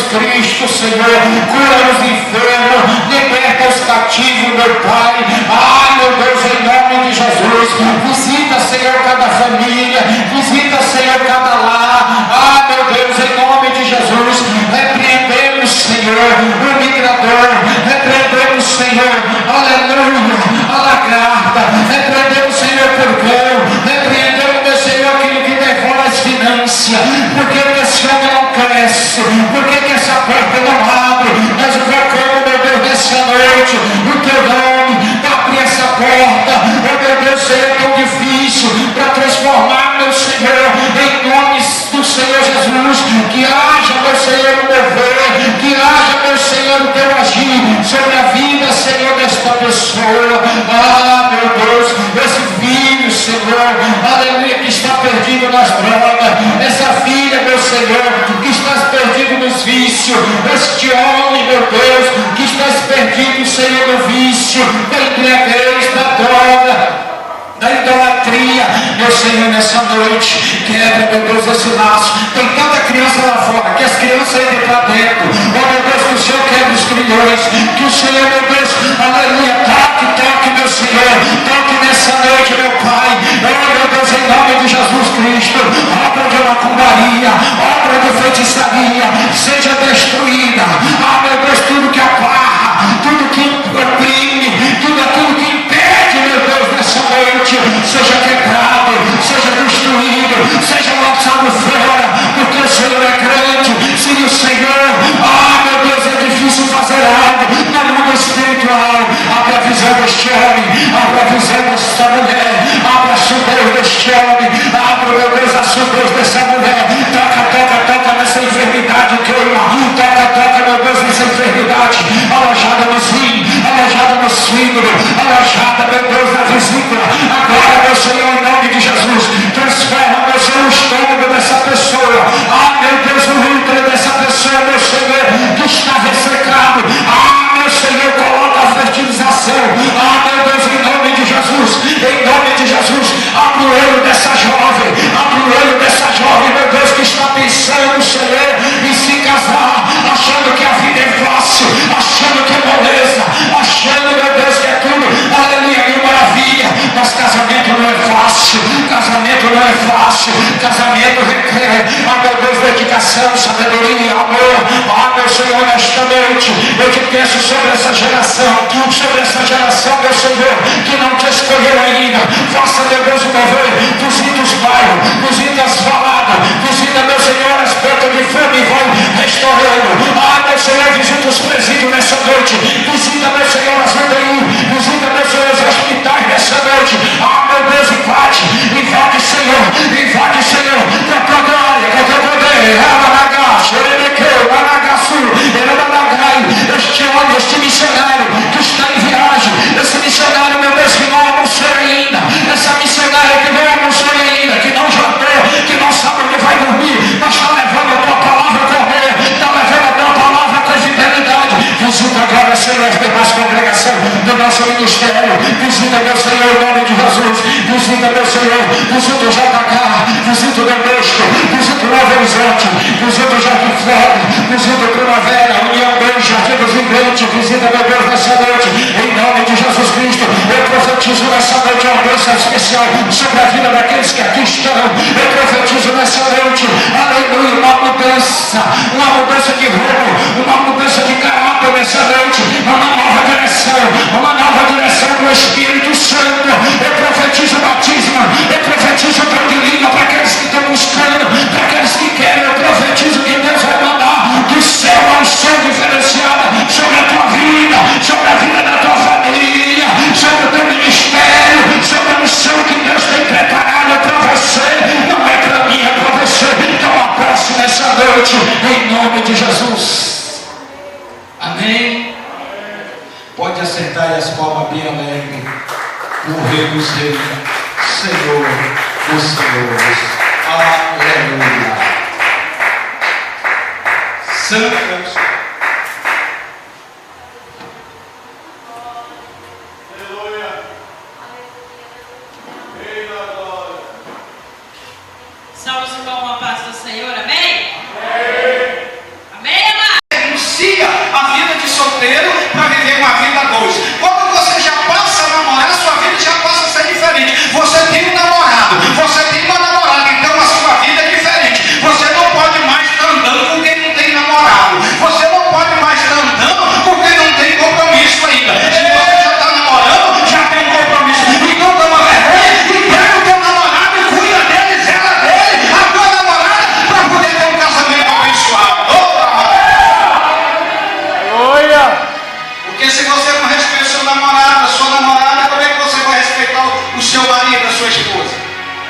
Cristo, Senhor, cura os enfermos, liberta os cativos, meu Pai. Meu Deus, em nome de Jesus, visita, Senhor, cada família, visita, Senhor, cada lar. Meu Deus, em nome de Jesus, repreendemos, Senhor, o migrador, repreendemos, Senhor, aleluia, a lagarta, repreendemos, Senhor, porcão, repreendemos, meu Senhor, aquilo que devora as finanças, porque esse homem não cresce, porque essa porta não abre, mas o proclamo, meu Deus, nessa noite, o teu nome, abrir essa porta, meu Deus, Senhor, tão difícil, para transformar, meu Senhor, em nome do Senhor Jesus, que haja, meu Senhor, o mover, que haja, meu Senhor, o teu agir sobre a vida, Senhor, desta pessoa. Meu Deus, esse filho, Senhor, aleluia, que está perdido nas drogas, essa filha, meu Senhor, que está perdido nos vícios, este homem, meu Deus, que está perdido, Senhor, no vício, da embriaguez, da droga, da idolatria, meu Senhor, nessa noite, quebra, meu Deus, esse laço. Tem tanta criança lá fora, que as crianças entram para dentro. Meu Deus, que o Senhor quebra os grilhões, que o Senhor, meu Deus, aleluia, toque, meu Senhor, toque nessa noite, meu Pai. Meu Deus, em nome de Jesus Cristo, obra de macumbaria, obra de feitiçaria, seja destruída. Meu Deus, tudo que abarra, tudo que oprime, tudo aquilo que impede, meu Deus, nessa noite, seja quebrado, seja destruído, seja lançado fora, porque o Senhor é grande. Se o Senhor, meu Deus, é difícil fazer algo no mundo espiritual, abre a visão deste homem, abre a visão desta mulher, abre a surdez deste homem, abre, meu Deus, a surdez dessa mulher. Toca nessa enfermidade, queima, toca, meu Deus, nessa enfermidade, alojada nos rins, alojada nos fígados, alojada, meu Deus, na vesícula. Agora, meu Senhor, em nome de Jesus, transforma, meu Senhor, o estômago dessa pessoa. Meu Deus, o útero dessa pessoa, meu Senhor, que está ressecado. Meu Senhor, coloca a fertilização. Meu Deus, em nome de Jesus, abre o olho dessa jovem, meu Deus, que está pensando, Senhor, em se casar, achando que a vida é fácil, achando que é moleza, achando, meu Deus, que é tudo, aleluia, que maravilha. Mas casamento não é fácil, casamento requer, meu Deus, dedicação, sabedoria, amor. Meu Senhor, nesta noite, eu te peço sobre essa geração, meu Senhor, que não te escolheu ainda. Faça, meu Deus, o mover, visita os bairros, visita as baladas, visita, meu Senhor, as portas de fome e vai restaurando. Meu Senhor, visita os presídios nessa noite, visita, meu Senhor, as UTI, visita, meu Senhor, os hospitais nessa noite. Meu Deus, invade, Senhor, com a tua glória, com o teu poder. Este homem, este missionário que está em viagem, esse missionário, meu Deus, que não almoçou ainda, essa missionária que não almoçou ainda, que não jantou, que não sabe onde vai dormir, mas está levando a tua palavra a correr, está levando a tua palavra com fidelidade. Visita agora, Senhor, as demais congregações do nosso ministério. Visita, meu Senhor, em nome de Jesus. Visita, meu Senhor, visita o JK, visita o Demosto, visita o Novo Horizonte, visita o Jardim Flora, visita o Primavera, União Grande, Jardim dos Imigrantes. Visita, meu Deus, nessa noite, em nome de Jesus Cristo. Eu profetizo nessa noite uma bênção especial sobre a vida daqueles que aqui estão. Eu profetizo nessa noite, aleluia, uma mudança de rumo, uma mudança de caráter nessa noite, uma nova direção do Espírito Santo. Eu profetizo batismo, eu profetizo dom de língua para aqueles que estão buscando, para aqueles que querem. Eu profetizo que Deus vai mandar do céu uma unção diferenciada sobre a tua vida, sobre a vida da tua família, sobre o teu ministério, sobre a missão que Deus tem preparado para você. Não é para mim, é para você. Então abrace nessa noite, em nome de Jesus. Amém? Pode acertar as palmas bem alegre. O Rei dos Reis, Senhor dos Senhores. Aleluia. Santo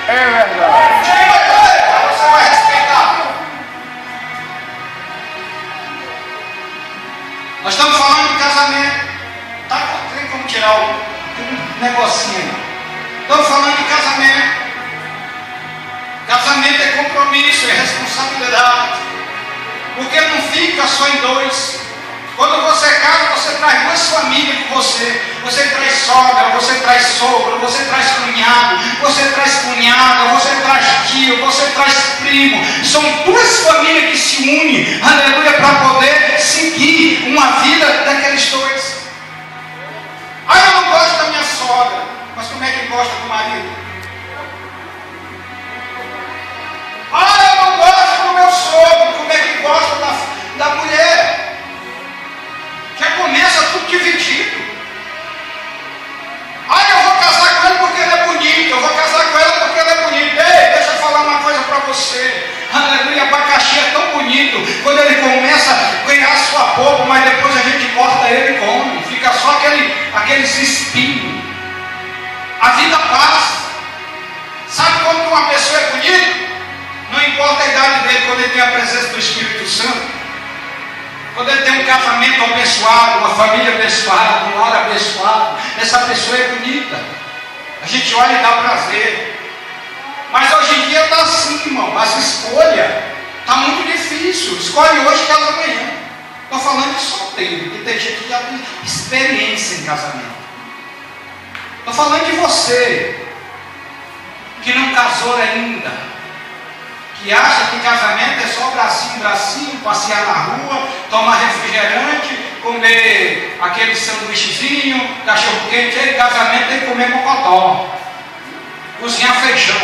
É verdade. Quem vai ver? Você vai respeitar. Nós estamos falando de casamento. Tá? Tem como tirar um negocinho. Estamos falando de casamento. Casamento é compromisso, é responsabilidade. Porque não fica só em dois. Quando você casa, você traz duas famílias com você. Você traz sogra, você traz sogro, você traz cunhado, você traz cunhada, você traz tio, você traz primo. São duas famílias que se unem, aleluia, para poder seguir uma vida daqueles dois. Ah, eu não gosto da minha sogra, mas como é que gosta do marido? Ah, eu não gosto do meu sogro, como é que gosta da mulher? Já começa tudo dividido. Ah, eu vou casar com ele porque ele é bonito, eu vou casar com ela porque ele é bonito. Ei, deixa eu falar uma coisa para você. Aleluia, abacaxi é tão bonito quando ele começa a ganhar sua polpa, mas depois a gente corta ele e come. Fica só aqueles espinhos. A vida passa. Sabe como uma pessoa é bonita? Não importa a idade dele, quando ele tem a presença do Espírito Santo. Quando ele tem um casamento abençoado, uma família abençoada, um lar abençoado, essa pessoa é bonita. A gente olha e dá prazer. Mas hoje em dia está assim, irmão. Mas escolha está muito difícil. Escolhe hoje, casa amanhã. Estou falando de solteiro, que tem gente que já tem experiência em casamento. Estou falando de você que não casou ainda, que acha que casamento é só bracinho, passear na rua, tomar refrigerante, comer aquele sanduíchezinho, cachorro quente. E casamento tem que comer mocotó, cozinhar feijão.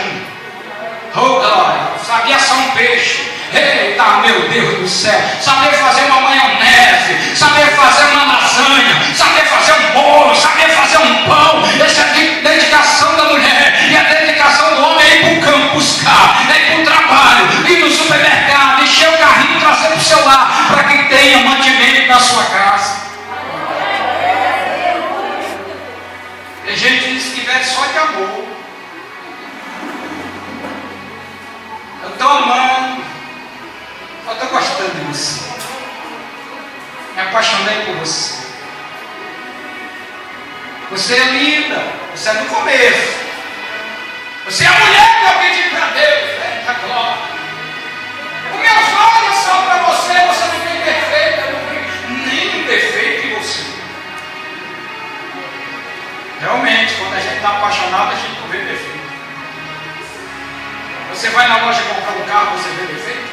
Oh glória, sabia assar um peixe. Eita, meu Deus do céu, saber fazer uma maionese, saber fazer uma lasanha, saber fazer um bolo, saber fazer um pão. Essa é a dedicação da mulher, e a dedicação do homem é ir para o campo buscar, é ir para o trabalho, ir no supermercado, encher o carrinho e trazer para o seu lar, para que tenha mantimento na sua casa. Tem gente que diz que vive só de amor. Eu estou amando, eu estou gostando de você, me apaixonei por você. Você é linda, você é do começo. Você é a mulher que eu pedi para Deus. Eita glória. Os meus olhos são para você, você não tem defeito, eu não tenho nenhum defeito em você. Realmente, quando a gente está apaixonado, a gente não vê defeito. Você vai na loja comprar um carro, você vê defeito?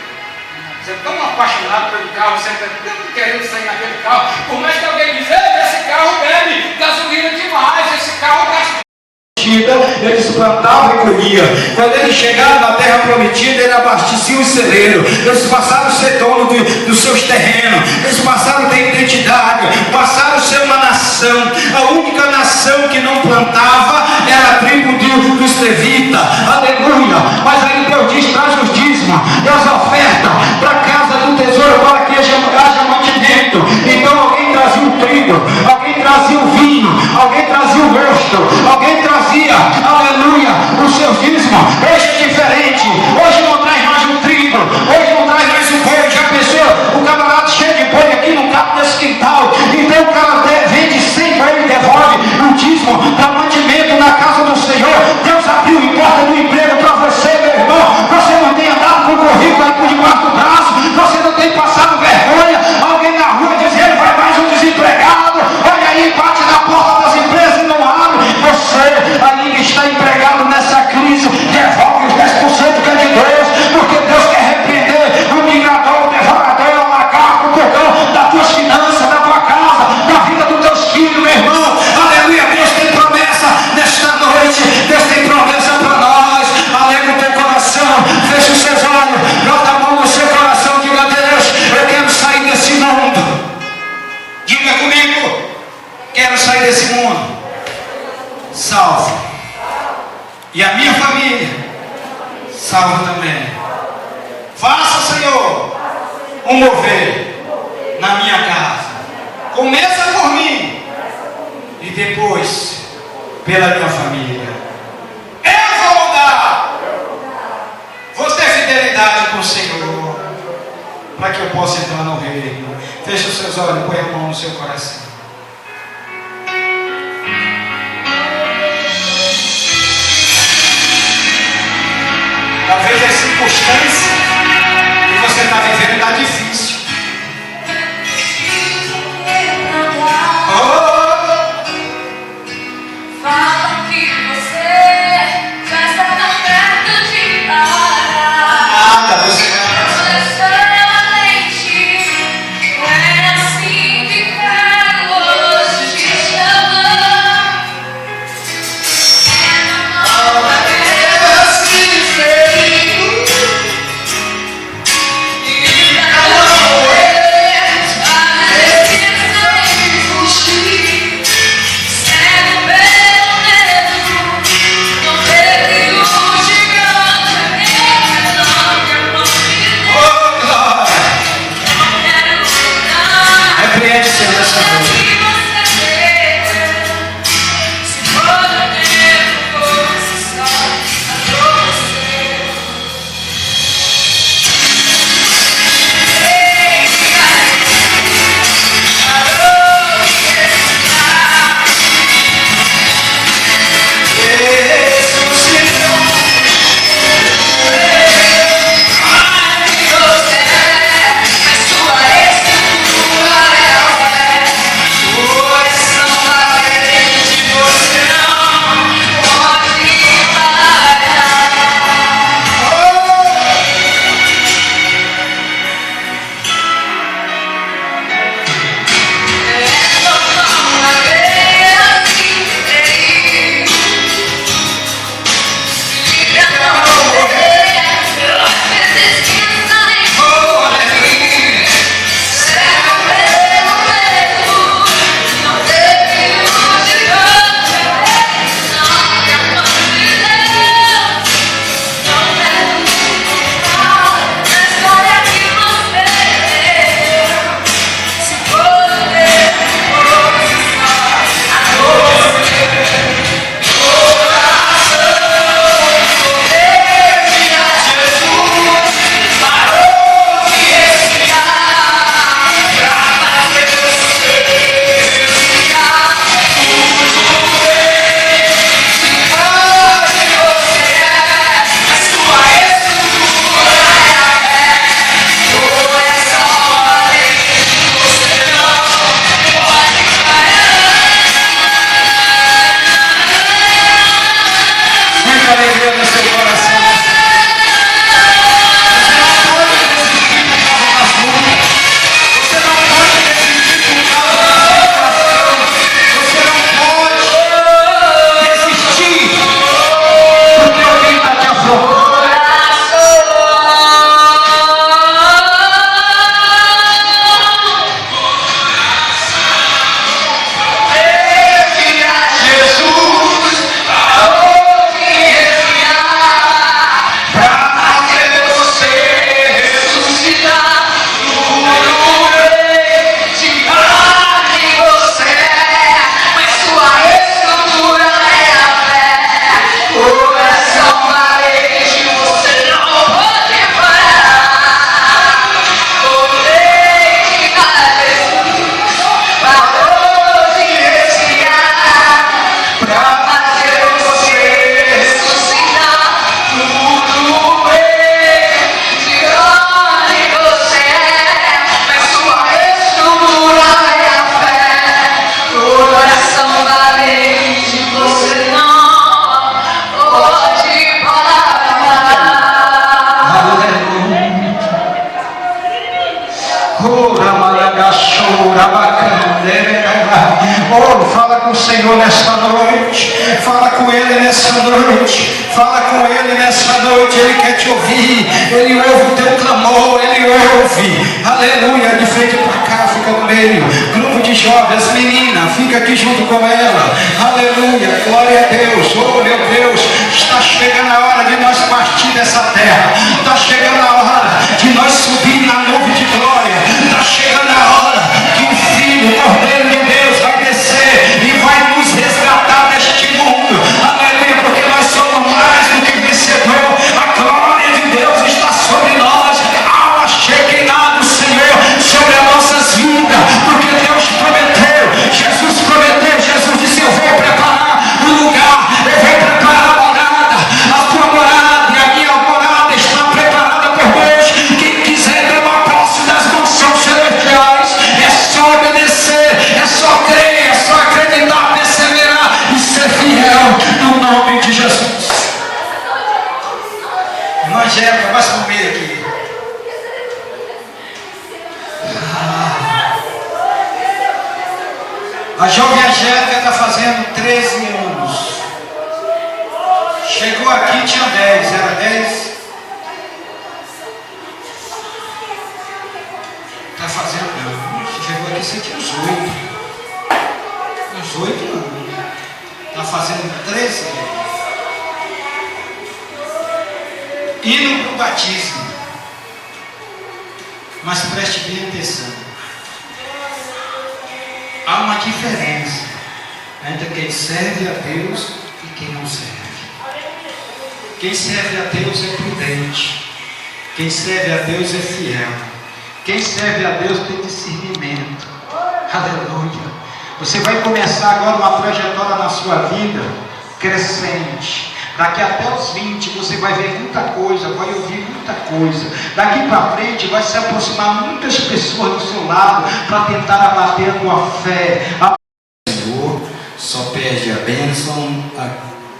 Você é tão apaixonado pelo carro, você está tanto querendo sair naquele carro, por mais que alguém diz, esse carro bebe gasolina demais, esse carro gasta. Eles plantavam e colhiam. Quando eles chegaram na terra prometida, ele abastecia o celeiro. Eles passaram a ser dono dos seus terrenos. Eles passaram a ter identidade. Passaram a ser uma nação. A única nação que não plantava era a tribo dos levitas. Aleluia. Mas aí Deus diz: traz os dízimos e as ofertas para a casa do tesouro, para que haja mantimento. Então alguém trazia o trigo, alguém trazia o vinho, alguém trazia o mosto, alguém trazia, aleluia, os seus dízimos. Hoje é diferente. Hoje não traz mais o trigo, hoje não traz mais o boi. Já pensou? O camarada cheio de boi aqui no capo desse quintal. Então o cara vende 100 para ele, devolve o dízimo para mantimento na casa do Senhor. Deus abriu a porta do emprego para você, meu irmão. Você não tem andado com o currículo aí por debaixo do braço, você não tem passado vergonha. Alguém na rua dizendo: vai mais um desempregado. Olha aí, bate na porta das empresas e não abre. Você ali que está empregado nessa crise, devolve os 10% que é de Deus, porque Deus quer repreender o migrador, o devorador, o lagarto, o perdão das tuas finanças, da tua casa, da vida dos teus filhos, meu irmão. Aleluia. Deus tem promessa nesta noite. Deus tem promessa para nós. Alegra o teu coração, fecha os seus olhos, bota a mão no seu coração, diga: Deus, eu quero sair desse mundo. Diga comigo: quero sair desse mundo salvo, e a minha família salvo também. Faça, Senhor, um mover na minha casa. Começa por mim e depois pela minha família. Eu vou mudar para que eu possa entrar no reino. Feche os seus olhos, põe a mão no seu coração. Talvez as circunstâncias que você está vivendo está difícil. Falam que você já está tão perto de parar. Nada, você vai. É assim ficar longe de te amar. Repreende, Senhor, essa noite. Oh, fala com o Senhor nesta noite. Fala com Ele nessa noite. Fala com Ele nessa noite. Ele quer te ouvir. Ele ouve o teu clamor. Ele ouve. Aleluia. De frente para cá, fica no meio. Grupo de jovens, menina, fica aqui junto com ela. Aleluia. Glória a Deus. Oh, meu Deus. Está chegando a hora de nós partir dessa terra. Está chegando a hora de nós subir na nuvem de glória. Está chegando a hora que o Filho, o Cordeiro de Deus, vai descer e vai nos resgatar deste mundo. Aleluia, porque nós somos mais do que vencedor. A glória de Deus está sobre nós. Há uma Shekinah do céu. Irmã Angélica, passa no meio aqui. A jovem Angélica está fazendo 13 anos. Chegou aqui, tinha 10, era 10. Está fazendo, não. Chegou aqui, você tinha uns 8. Uns 8 anos. Está fazendo 13 anos. Indo para o batismo. Mas preste bem atenção. Há uma diferença entre quem serve a Deus e quem não serve. Quem serve a Deus é prudente. Quem serve a Deus é fiel. Quem serve a Deus tem discernimento. Aleluia. Você vai começar agora uma trajetória na sua vida crescente. Daqui até os 20 você vai ver muita coisa, vai ouvir muita coisa. Daqui para frente vai se aproximar muitas pessoas do seu lado para tentar abater a tua fé. O Senhor só perde a bênção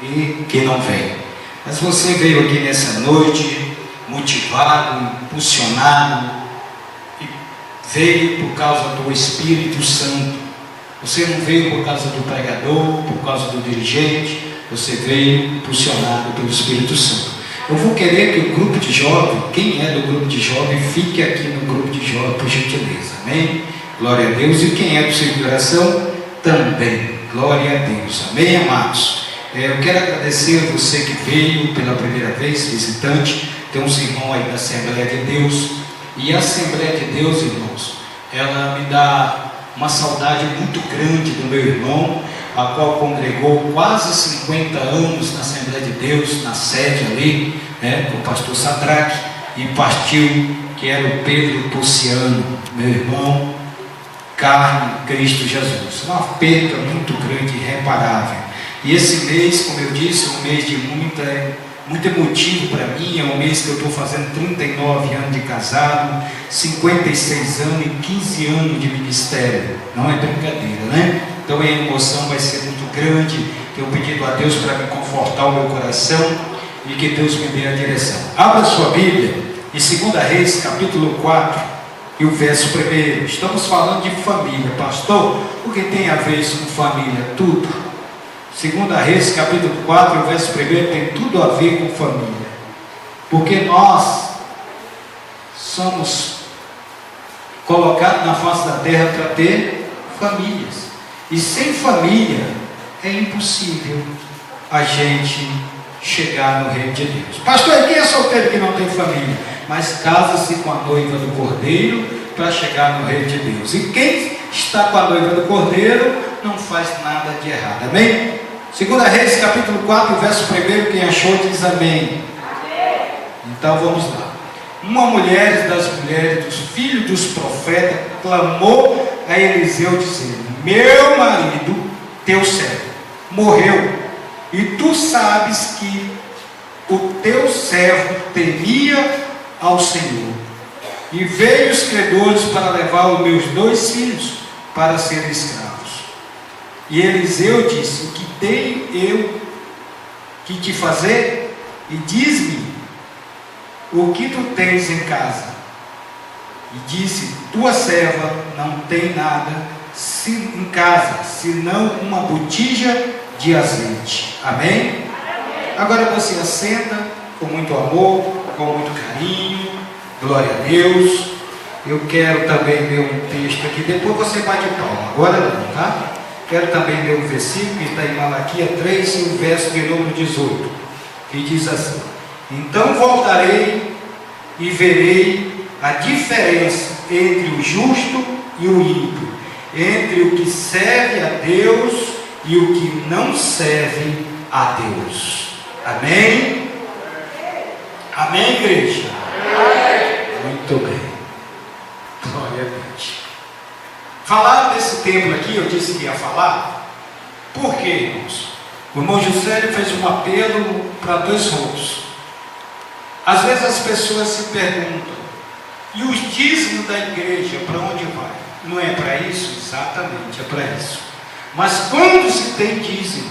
e que não vem. Mas você veio aqui nessa noite motivado, impulsionado, e veio por causa do Espírito Santo. Você não veio por causa do pregador, por causa do dirigente. Você veio impulsionado pelo Espírito Santo. Eu vou querer que o grupo de jovem, quem é do grupo de jovem, fique aqui no grupo de jovem, por gentileza. Amém? Glória a Deus. E quem é do círculo de oração, também. Glória a Deus. Amém, amados? Eu quero agradecer a você que veio pela primeira vez, visitante. Tem uns irmãos aí da Assembleia de Deus. E a Assembleia de Deus, irmãos, ela me dá uma saudade muito grande do meu irmão, a qual congregou quase 50 anos na Assembleia de Deus, na sede ali, com o pastor Sadraque, e partiu, que era o Pedro Puciano, meu irmão, carne, Cristo Jesus. Uma perda muito grande, irreparável. E esse mês, como eu disse, é um mês de muito emotivo para mim. É um mês que eu estou fazendo 39 anos de casado, 56 anos e 15 anos de ministério. Não é brincadeira, né? Então a emoção vai ser muito grande. Tenho pedido a Deus para me confortar o meu coração e que Deus me dê a direção. Abra sua Bíblia em 2 Reis, capítulo 4 e o verso 1. Estamos falando de família, pastor. O que tem a ver isso com família? Tudo. 2 Reis, capítulo 4, o verso 1 tem tudo a ver com família. Porque nós somos colocados na face da terra para ter famílias. E sem família é impossível a gente chegar no reino de Deus. Pastor, e quem é solteiro que não tem família? Mas casa-se com a noiva do Cordeiro para chegar no reino de Deus. E quem está com a noiva do Cordeiro não faz nada de errado. Amém? 2 Reis, capítulo 4, verso 1, quem achou diz amém. Amém. Então vamos lá. Uma mulher das mulheres dos filhos dos profetas clamou a Eliseu dizendo: meu marido, teu servo, morreu, e tu sabes que o teu servo temia ao Senhor. E veio os credores para levar os meus 2 filhos para serem escravos. E Eliseu disse: o que tenho eu que te fazer? E diz-me o que tu tens em casa. E disse: tua serva não tem nada em casa, senão uma botija de azeite. Amém? Agora você assenta com muito amor, com muito carinho. Glória a Deus. Eu quero também ler um texto aqui, depois você bate palma. Agora não, tá? Quero também ler um versículo que está em Malaquias 3, e o verso de número 18, que diz assim: então voltarei e verei a diferença entre o justo e o ímpio, entre o que serve a Deus e o que não serve a Deus. Amém? Amém, igreja? Muito bem. Glória a Deus. Falaram desse templo aqui, eu disse que ia falar. Por quê, irmãos? O irmão José fez um apelo para 2 rolos. Às vezes as pessoas se perguntam: e os dízimos da igreja, para onde vai? Não é para isso? Exatamente, é para isso. Mas quando se tem dízimo?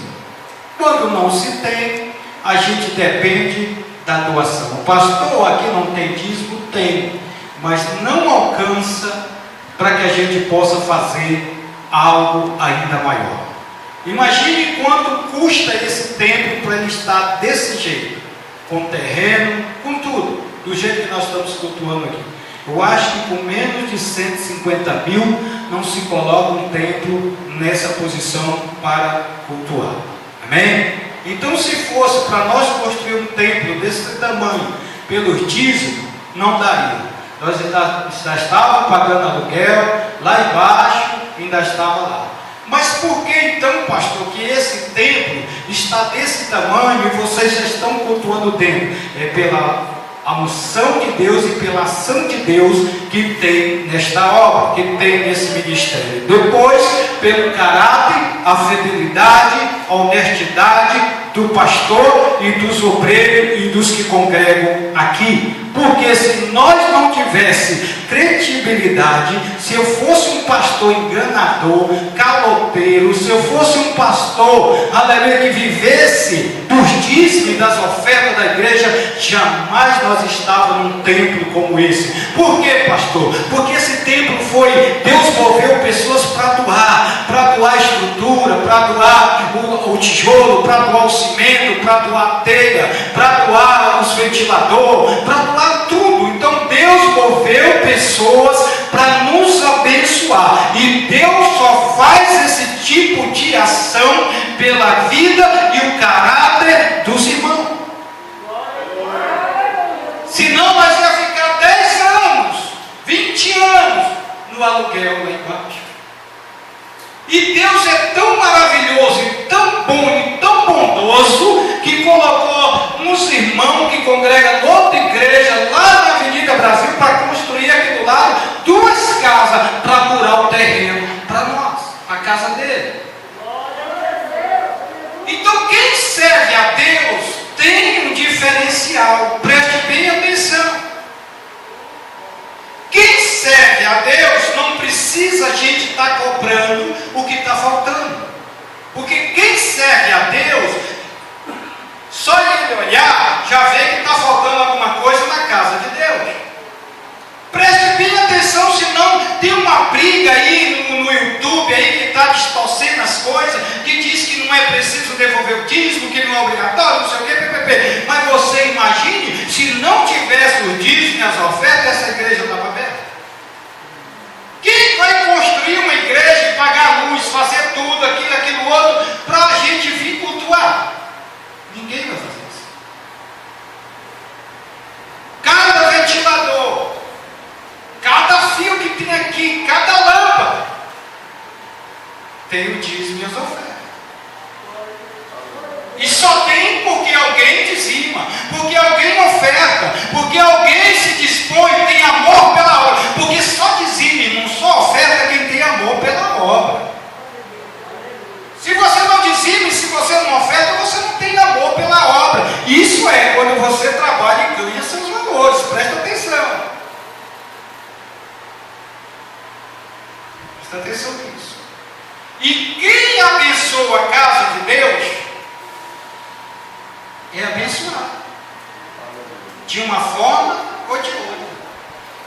Quando não se tem, a gente depende da doação. O pastor aqui não tem dízimo? Tem, mas não alcança para que a gente possa fazer algo ainda maior. Imagine quanto custa esse templo para ele estar desse jeito, com terreno, com tudo, do jeito que nós estamos cultuando aqui. Eu acho que com menos de 150 mil não se coloca um templo nessa posição para cultuar. Amém? Então, se fosse para nós construir um templo desse tamanho, pelos dízimos, não daria. Nós ainda estávamos pagando aluguel, lá embaixo ainda estava lá. Mas por que então, pastor, que esse templo está desse tamanho e vocês já estão cultuando dentro? É pela a unção de Deus e pela ação de Deus que tem nesta obra, que tem nesse ministério. Depois, pelo caráter, a fidelidade, a honestidade do pastor e dos obreiros e dos que congregam aqui. Porque se nós não tivéssemos credibilidade, se eu fosse um pastor enganador, caloteiro, se eu fosse um pastor, aleluia, que vivesse dos dízimos, das ofertas da igreja, jamais nós estávamos num templo como esse. Por quê, pastor? Porque esse templo foi, Deus moveu pessoas para doar a estrutura, para doar o tijolo, para doar o cimento, para doar a telha, para doar os ventiladores, para doar tudo. Então Deus moveu pessoas para nos abençoar, e Deus só faz esse tipo de ação pela vida e o caráter dos irmãos. Senão nós ia ficar 10 anos, 20 anos no aluguel lá embaixo. E Deus é tão maravilhoso, e tão bom, e tão bondoso, que colocou uns irmãos que congregam noutra igreja, lá na Avenida Brasil, para construir aqui do lado 2 casas, para murar o terreno para nós, a casa dele. Então quem serve a Deus tem um diferencial, preste bem atenção. Quem serve a Deus não precisa a gente estar cobrando o que está faltando. Porque quem serve a Deus, só ele olhar, já vê que está faltando alguma coisa na casa de Deus. Preste bem atenção, senão tem uma briga aí no YouTube aí que está distorcendo as coisas, que diz que não é preciso devolver o dízimo, que não é obrigatório, não sei o que, mas você imagine, se não tivesse o dízimo e as ofertas, essa igreja estava aberta. Quem vai construir uma igreja e pagar luz, fazer tudo, aquilo outro, para a gente vir cultuar? Ninguém vai fazer isso. Cada ventilador, cada fio que tem aqui, cada lâmpada, tem o dízimo e as ofertas. E só tem porque alguém dizima, porque alguém oferta, porque alguém se dispõe, tem amor pela obra. Porque só dizima, não só oferta quem tem amor pela obra. Se você não dizima, se você não oferta, você não tem amor pela obra. Isso é quando você trabalha e ganha seus valores. Presta atenção. Presta atenção nisso. E quem abençoa a casa de Deus é abençoado, de uma forma ou de outra.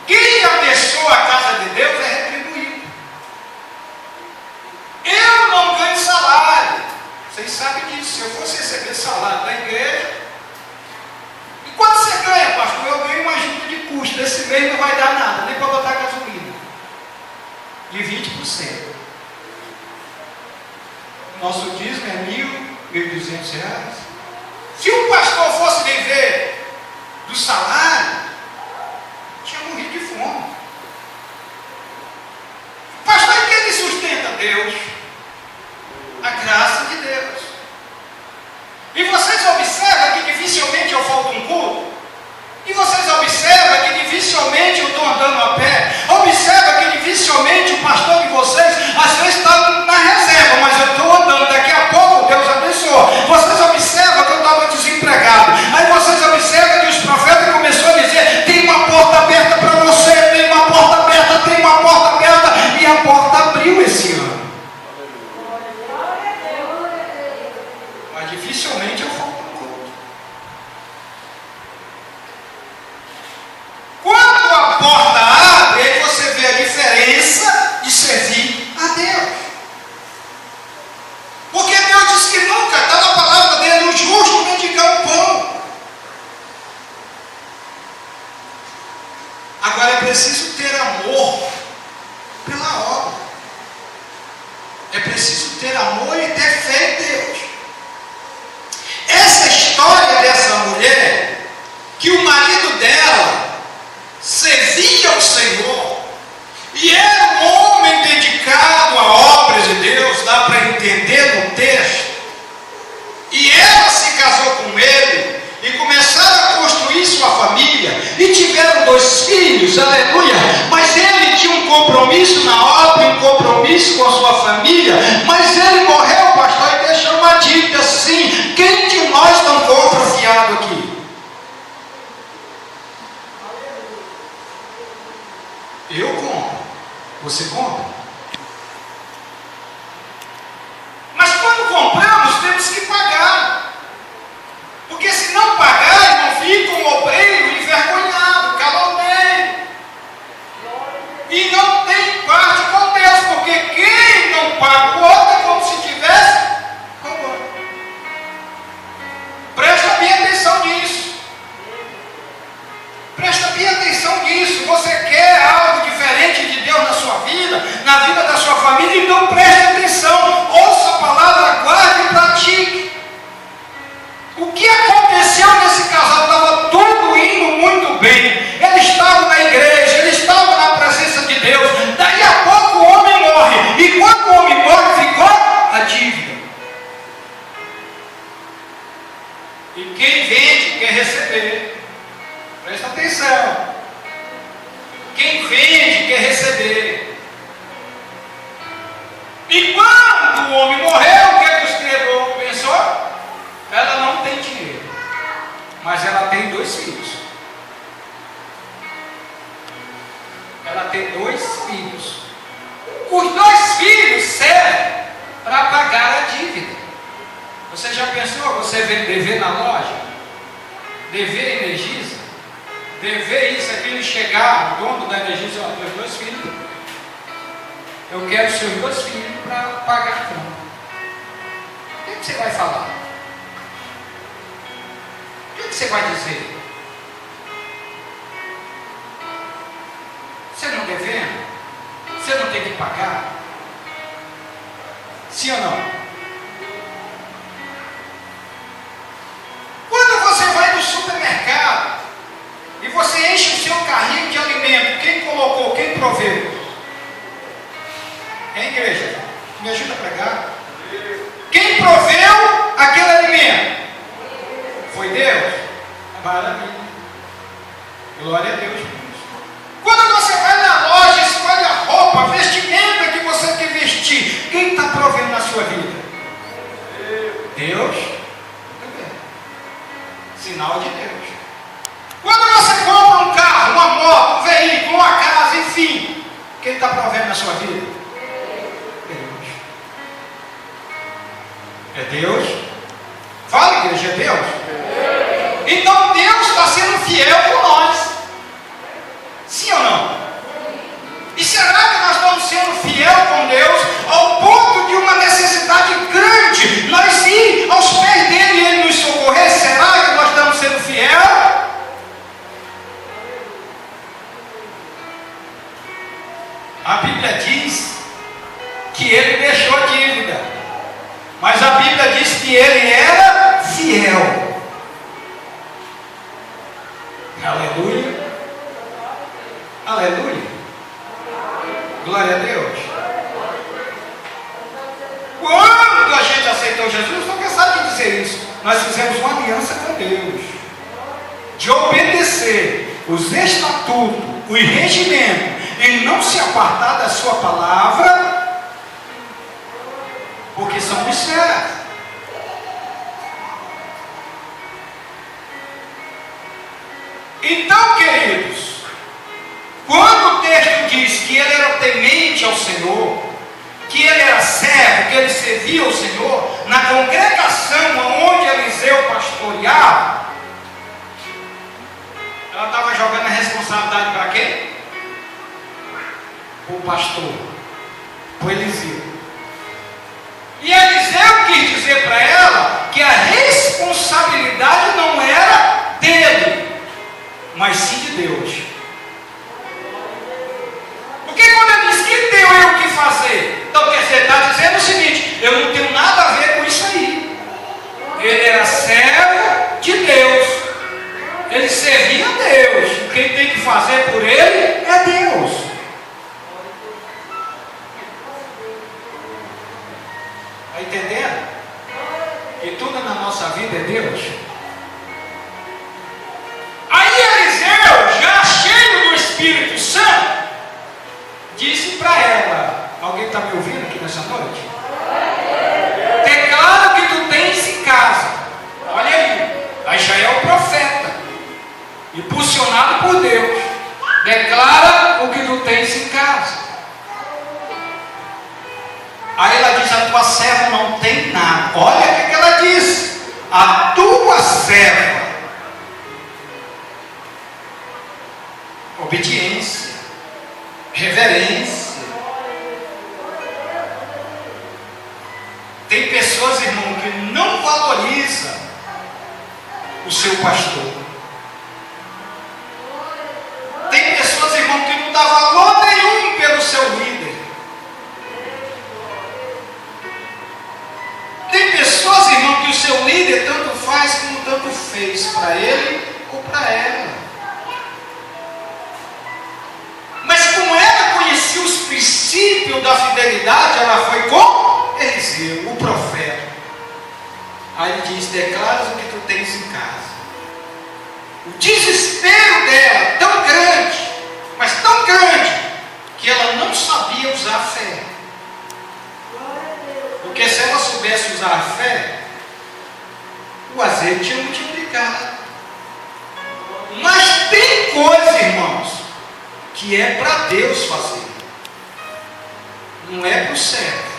Quem abençoa a casa de Deus é retribuído. Eu não ganho salário, vocês sabem disso. Se eu fosse receber salário da igreja, e quanto você ganha, pastor? Eu ganho uma ajuda de custo. Esse mês não vai dar nada, nem para botar gasolina, de 20%. Nosso dízimo é R$1.200. Se um pastor fosse viver do salário, tinha morrido de fome. Pastor, e quem sustenta? Deus. A graça de Deus. E vocês observam preciso ter amor pela obra. É preciso ter amor e ter fé em Deus. Essa história dessa mulher, que o marido dela servia ao Senhor, e era um homem dedicado a obras de Deus, dá para entender no texto, e ela se casou com ele, e começaram a construir sua família, e tiveram 2 filhos, aleluia, mas ele tinha um compromisso na obra, um compromisso com a sua família, mas ele morreu, pastor, e deixou uma dívida assim. Quem de nós não compra fiado aqui? Eu compro, você compra? Mas quando compramos, temos que pagar. Porque se não pagar, não fica um obreiro envergonhado, calormeiro. E não tem parte com Deus, porque quem não paga o outro é como se tivesse roubando. Presta bem atenção nisso. Presta bem atenção nisso. Você quer algo diferente de Deus na sua vida, na vida da sua família, então preste atenção. Ouça a palavra, guarde e pratique. O que aconteceu nesse casal? Estava tudo indo muito bem. Ele estava na igreja, ele estava na presença de Deus. Daí a pouco o homem morre. E quando o homem morre, ficou a dívida. E quem vende quer receber. Presta atenção. Quem vende quer receber. E quando o homem morreu, o que é que o escritor pensou? Ela não tem dinheiro, mas ela tem 2 filhos. Ela tem 2 filhos. Os 2 filhos servem para pagar a dívida. Você já pensou você dever na loja? Dever Energisa? Dever isso, aquilo, chegar, o dono da Energisa, ó, meus 2 filhos, eu quero seus 2 filhos para pagar a conta. O que você vai falar? O que você vai dizer? Você não devendo? Você não tem que pagar? Sim ou não? Quando você vai no supermercado e você enche o seu carrinho de alimento, quem colocou, quem proveu? É a igreja. Me ajuda a pregar. Quem proveu aquele alimento? Foi Deus? Maravilha. Glória a Deus por isso. Quando você vai na loja, escolhe a roupa, a vestimenta que você quer vestir, quem está provendo na sua vida? Deus? Sinal de Deus. Quando você compra um carro, uma moto, um veículo, uma casa, enfim, quem está provendo na sua vida? Deus. É Deus? Fala, igreja, é Deus? Então Deus está sendo fiel com nós. Sim ou não? E será que nós estamos sendo fiel com Deus ao ponto de uma necessidade grande nós ir aos pés dele e ele nos socorrer? Será que nós estamos sendo fiel? A Bíblia diz que ele deixou a dívida, mas a Bíblia diz que ele era fiel. Aleluia. Aleluia. Glória a Deus. Quando a gente aceitou Jesus, não cansado de dizer isso, nós fizemos uma aliança com Deus, de obedecer os estatutos, os regimentos, e não se apartar da sua palavra, porque somos servos. Então, queridos, quando o texto diz que ele era temente ao Senhor, que ele era servo, que ele servia ao Senhor, na congregação onde Eliseu pastoreava, ela estava jogando a responsabilidade para quem? O pastor, o Eliseu. E Eliseu quis dizer para ela que a responsabilidade não era dele, mas sim de Deus. Deus. Quem tem que fazer por ele é Deus. Está entendendo? Que tudo na nossa vida é Deus. Aí Eliseu, já cheio do Espírito Santo, disse para ela: alguém está me ouvindo aqui nessa noite? Declara o que tu tens em casa. Olha aí, aí já é o profeta, impulsionado por Deus. Declara o que tu tens em casa. Aí ela diz: a tua serva não tem nada. Olha o que ela diz: a tua serva. Obediência, reverência. Tem pessoas, irmão, que não valorizam o seu pastor. Tem pessoas, irmão, que não dá valor nenhum pelo seu líder. Tem pessoas, irmão, que o seu líder tanto faz como tanto fez para ele ou para ela. Mas como ela conhecia os princípios da fidelidade, ela foi com Eliseu, o profeta. Aí ele diz: declaras o que tu tens em casa. O desespero dela, tão grande, mas tão grande, que ela não sabia usar a fé. Porque se ela soubesse usar a fé, o azeite ia multiplicar. Mas tem coisa, irmãos, que é para Deus fazer, não é para o servo.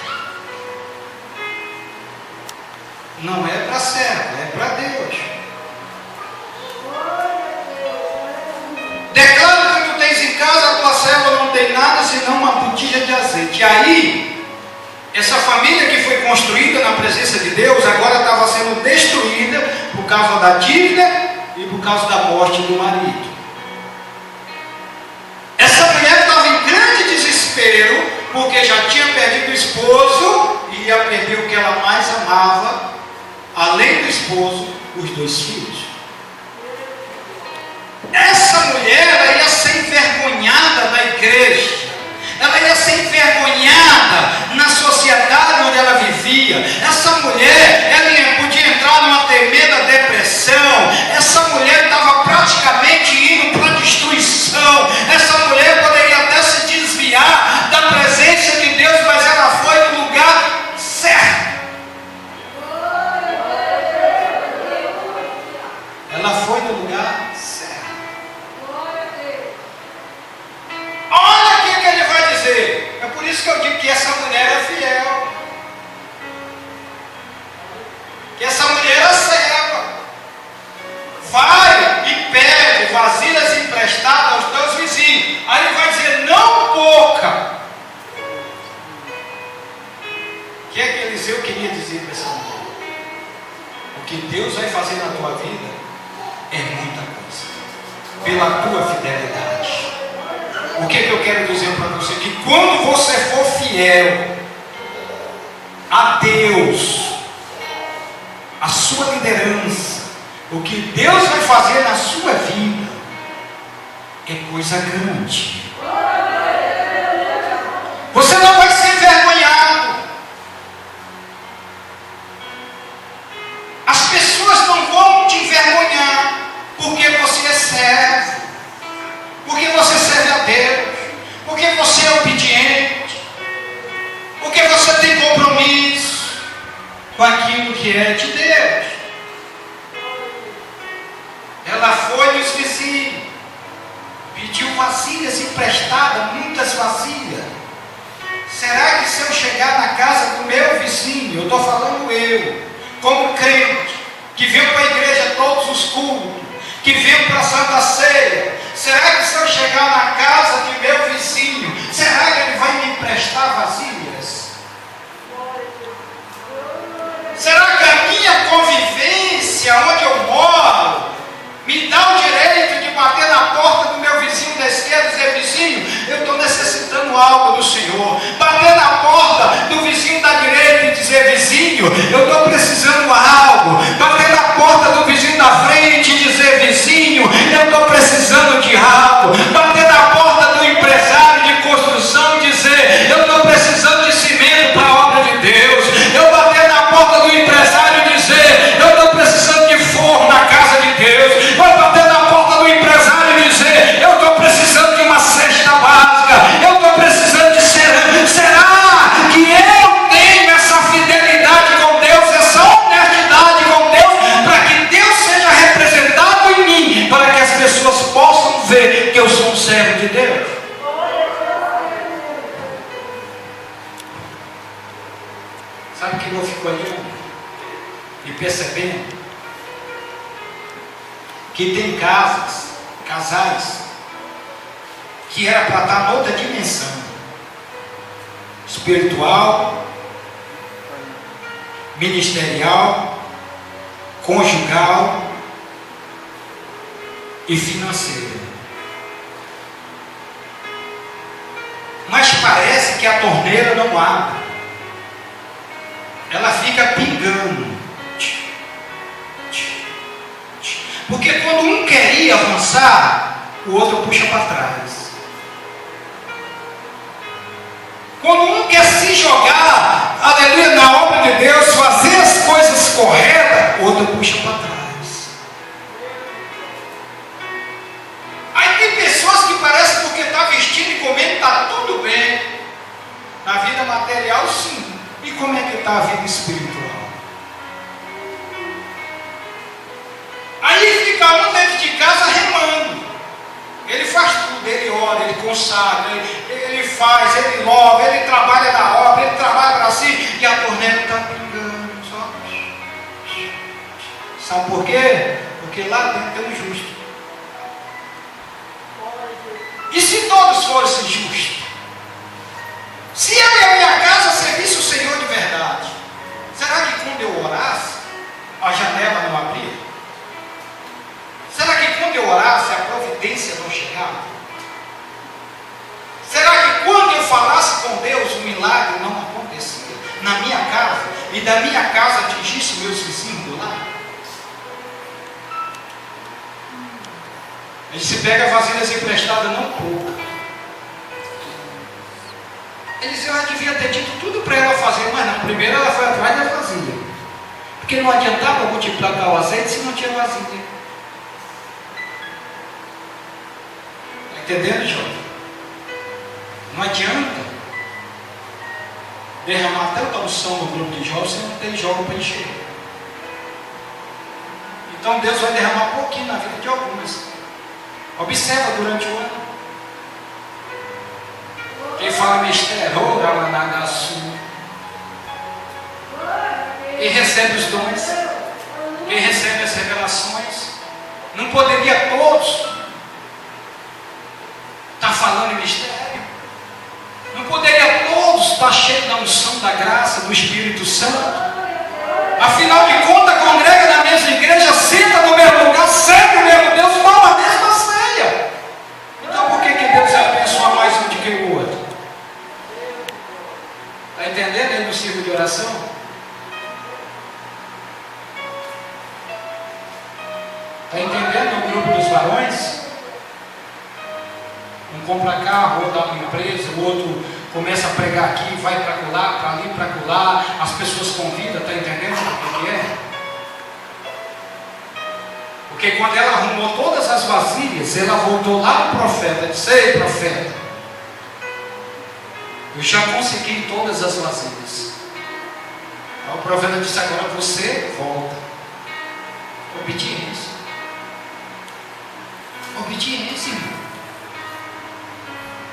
Não é para servo, é para Deus. Declara que tu tens em casa, a tua serva não tem nada senão uma botija de azeite. E aí, essa família que foi construída na presença de Deus, agora estava sendo destruída por causa da dívida e por causa da morte do marido. Essa mulher estava em grande desespero, porque já tinha perdido o esposo e ia perder o que ela mais amava, além do esposo, os 2 filhos. Essa mulher, ela ia ser envergonhada na igreja, ela ia ser envergonhada na sociedade onde ela vivia. Essa mulher, ela podia entrar numa tremenda depressão. Essa mulher estava praticamente indo para a destruição. Essa mulher poderia até se desviar da presença de Deus, mas ela foi no lugar certo. Ela foi no lugar certo. Olha o que ele vai dizer. É por isso que eu digo que essa mulher é fiel. Que essa mulher é serva. Vai e pede vasilhas emprestadas aos teus vizinhos. Aí ele vai dizer: não pouca. O que é que Eliseu queria dizer para essa mulher? O que Deus vai fazer na tua vida é muita coisa, pela tua fidelidade. O que eu quero dizer para você? Que quando você for fiel a Deus, a sua liderança, o que Deus vai fazer na sua vida é coisa grande. Você não vai ser envergonhado. As pessoas não vão te envergonhar, porque você é servo, porque você serve a Deus, porque você é obediente, porque você tem compromisso com aquilo que é de Deus. Ela foi nos vizinhos, pediu vasilhas emprestadas, muitas vasilhas. Será que se eu chegar na casa do meu vizinho, eu estou falando eu, como crente, que veio para a igreja todos os cultos, que veio para a Santa Ceia, será que se eu chegar na casa de meu vizinho, será que ele vai me emprestar vasilhas? Será que a minha convivência, onde eu moro, me dá o direito de bater na porta do meu vizinho da esquerda e dizer: vizinho, eu estou necessitando algo do Senhor? Bater na porta do vizinho da direita e dizer: vizinho, eu estou precisando algo? Bater na porta do vizinho da frente e dizer: vizinho, eu estou precisando Sabe o que eu fico olhando e percebendo? Que tem casais, que era para estar noutra dimensão espiritual, ministerial, conjugal e financeira. Mas parece que a torneira não abre, ela fica pingando. Porque quando um quer ir avançar, o outro puxa para trás. Quando um quer se jogar, aleluia, na obra de Deus, fazer as coisas corretas, o outro puxa para trás. Aí tem pessoas que parecem porque está vestindo e comendo, está tudo bem. Na vida material, sim. E como é que está a vida espiritual? Aí fica um dentro de casa remando. Ele faz tudo, ele ora, ele consagra, ele faz, ele louva, ele trabalha na obra, ele trabalha para si, e a torneira está pingando. Só. Sabe por quê? Porque lá dentro tem um justo. E se todos fossem justos? Se eu e a minha casa servisse o Senhor de verdade, será que quando eu orasse, a janela não abria? Será que quando eu orasse, a providência não chegava? Será que quando eu falasse com Deus, o milagre não acontecia na minha casa e da minha casa atingisse meus vizinhos do lado? A gente se pega vasilhas emprestadas, não pouco. Eliseu já devia ter dito tudo para ela fazer, mas não. Primeiro ela foi atrás da vasilha. Porque não adiantava multiplicar o azeite se não tinha vasilha. Entendendo, jovem? Não adianta derramar tanta unção no grupo de jovens se não tem jovem para encher. Então Deus vai derramar um pouquinho na vida de algumas. Observa durante o ano. Quem fala mistério, e recebe os dons, quem recebe as revelações, não poderia todos está falando em mistério? Não poderia todos estar cheios da unção, da graça, do Espírito Santo? Afinal de contas, congrega na mesma igreja, senta no mesmo lugar, serve o mesmo Deus, toma a mesma ceia. Então por que Deus abençoa mais um do que o outro? Está entendendo aí no círculo de oração? Está entendendo no grupo dos varões? Um compra carro, ou dá uma empresa, o outro começa a pregar aqui, vai para colar, para ali, para colar, as pessoas convidam, está entendendo o que é? Porque quando ela arrumou todas as vasilhas, ela voltou lá no profeta, disse: ei, profeta, eu já consegui todas as vasilhas. Aí o profeta disse: agora você volta. Obediência. Obediência, irmão.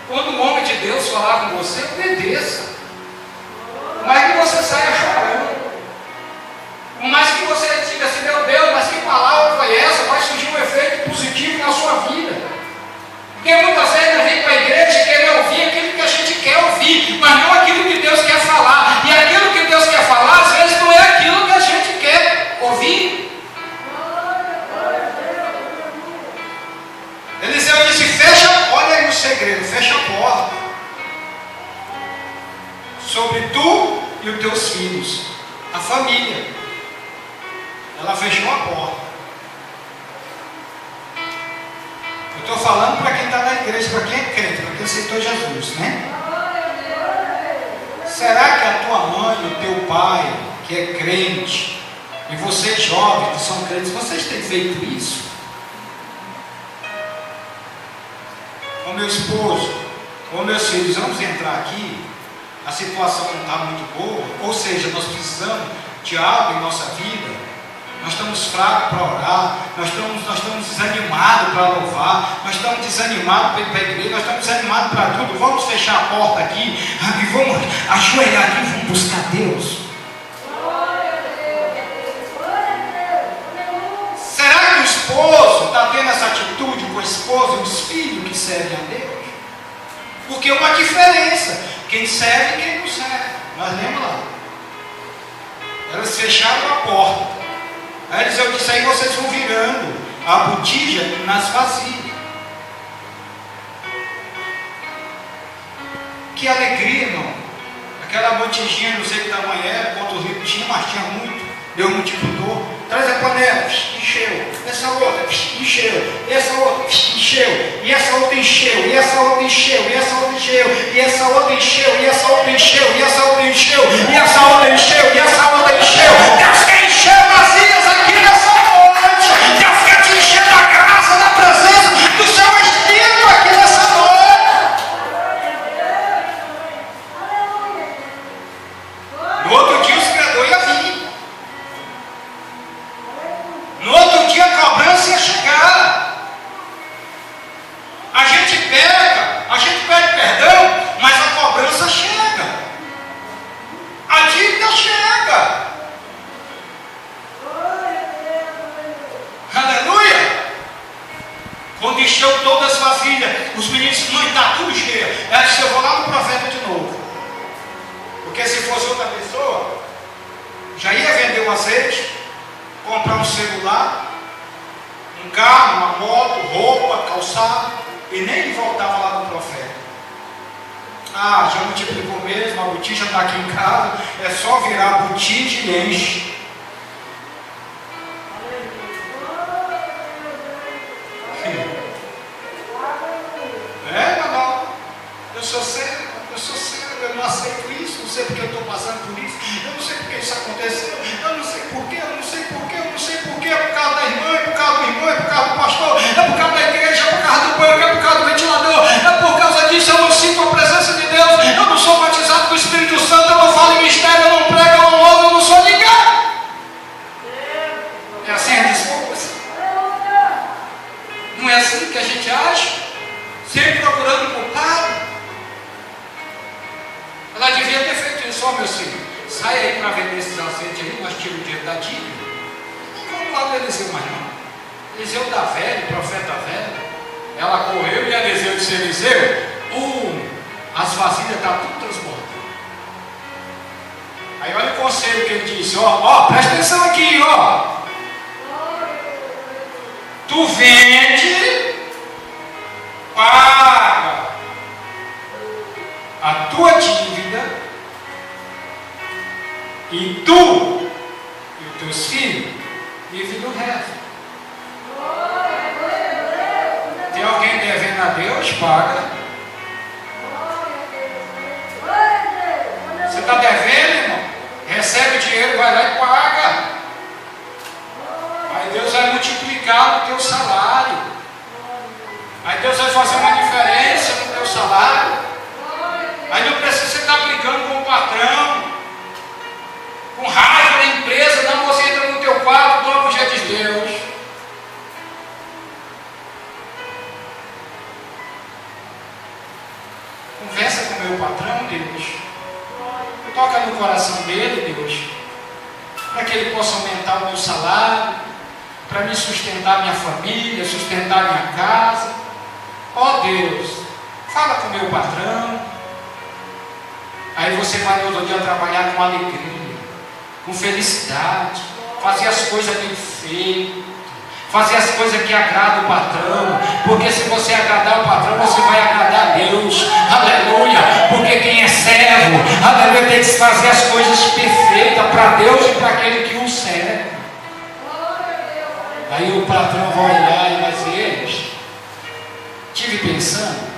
Quando o homem de Deus falar com você, obedeça. Por mais que você saia chorando, por mais que você diga assim: meu Deus, mas que palavra foi essa? Vai surgir um efeito positivo na sua vida. Porque muitas vezes a gente vem para a igreja e quer ouvir aquilo que a gente quer ouvir, mas não aquilo que Deus quer falar. E aquilo que Deus quer falar, às vezes não é aquilo que a gente quer ouvir. Eliseu disse: fecha, olha aí o segredo, fecha a porta sobre tu e os teus filhos, a família. Ela fechou a porta. Eu estou falando para quem está na igreja, para quem é crente, para quem aceitou Jesus, né? Será que a tua mãe e o teu pai, que é crente, e vocês jovens que são crentes, vocês têm feito isso? Com meu esposo, com meus filhos, vamos entrar aqui, a situação não está muito boa, ou seja, nós precisamos de algo em nossa vida, nós estamos fracos para orar, nós estamos desanimados para louvar, nós estamos desanimados para ir para a igreja, nós estamos desanimados para tudo. Vamos fechar a porta aqui e vamos ajoelhar aqui e vamos buscar Deus. a esposa, os filhos que servem a Deus. Porque é uma diferença. Quem serve e quem não serve. Nós lemos lá. Elas fecharam a porta. Aí Eliseu disse, aí vocês vão virando a botija nas vasilhas. Que alegria, irmão. Aquela botijinha, não sei que tamanho era, quanto rico tinha, mas tinha muito. Deus multiplicou. Traz a panela, encheu. Essa outra, encheu. Essa outra, encheu. E essa outra encheu. E essa outra encheu. E essa outra encheu. E essa outra encheu. E essa outra encheu. E essa outra encheu. E essa outra encheu. E essa outra encheu. Deus quer encher vazias aqui nessa noite. Deus quer te encher da graça, da presença do seu Espírito aqui nessa noite. No outro dia os credores iam vir. No outro dia a cobrança ia chegar. A gente peca, a gente pede perdão, mas a cobrança chega. A dívida chega. Aleluia! Quando encheu todas as vasilhas, os meninos disseram, mãe, está tudo cheio. Ela disse, eu vou lá no profeta de novo. Porque se fosse outra pessoa, já ia vender o azeite, comprar um celular, um carro, uma moto, roupa, calçado, e nem voltava lá no profeta. Ah, já multiplicou mesmo, a botija está aqui em casa, é só virar a botija e enche. É, Manuel, eu sou cego, eu não aceito isso, não sei porque eu estou passando por isso, eu não sei porque isso aconteceu, eu não sei porquê, eu não sei porquê, eu não sei porquê, é por causa da irmã, é por causa do irmão, é por causa do pastor, é por causa da igreja, é por causa do banco, é por causa do ventilador, é por causa disso, eu não sinto a presença de Deus, eu não sou batizado com o Espírito Santo, eu não falo em mistério, eu não prego, eu não louvo, eu não sou ninguém. É assim as desculpas? Não é assim que a gente age? Sempre procurando culpado. Ela devia ter feito isso, ó, meus filhos. Sai aí para vender esses azeites aí, nós tiramos o dinheiro da dívida. Não vamos lá do Eliseu mais não. Eliseu da velha, profeta velho. Ela correu e Eliseu disse, Eliseu, as vasilhas estão tudo transbordando. Aí olha o conselho que ele disse, ó, presta atenção aqui, ó. Tu vende, paga a tua dívida e tu e os teus filhos vivem do resto. Tem alguém devendo a Deus? Paga. Você está devendo, irmão? Recebe o dinheiro, vai lá e paga. Aí Deus vai multiplicar o teu salário. Aí Deus vai fazer uma diferença no teu salário. Aí não precisa você estar brigando com o patrão, com raiva da empresa. Não, você entra no teu quarto, toma o jeito de Deus. Conversa com o meu patrão, Deus. Toca no coração dele, Deus, para que ele possa aumentar o meu salário, para me sustentar minha família, sustentar minha casa. Ó Deus, fala com o meu patrão. Aí você vai no outro dia trabalhar com alegria, com felicidade, fazer as coisas bem feitas, fazer as coisas que agradam o patrão, porque se você agradar o patrão, você vai agradar a Deus, aleluia, porque quem é servo, aleluia, tem que fazer as coisas perfeitas para Deus e para aquele que o serve. Aí o patrão vai olhar e vai dizer, estive pensando,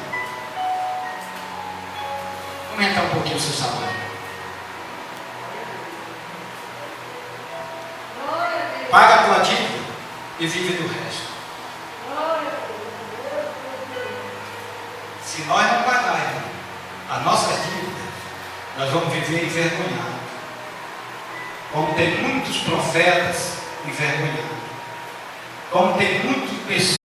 aumentar um pouquinho o seu salário. Paga a tua dívida e vive do resto. Se nós não pagarmos a nossa dívida, nós vamos viver envergonhados. Como tem muitos profetas envergonhados. Como tem muitas pessoas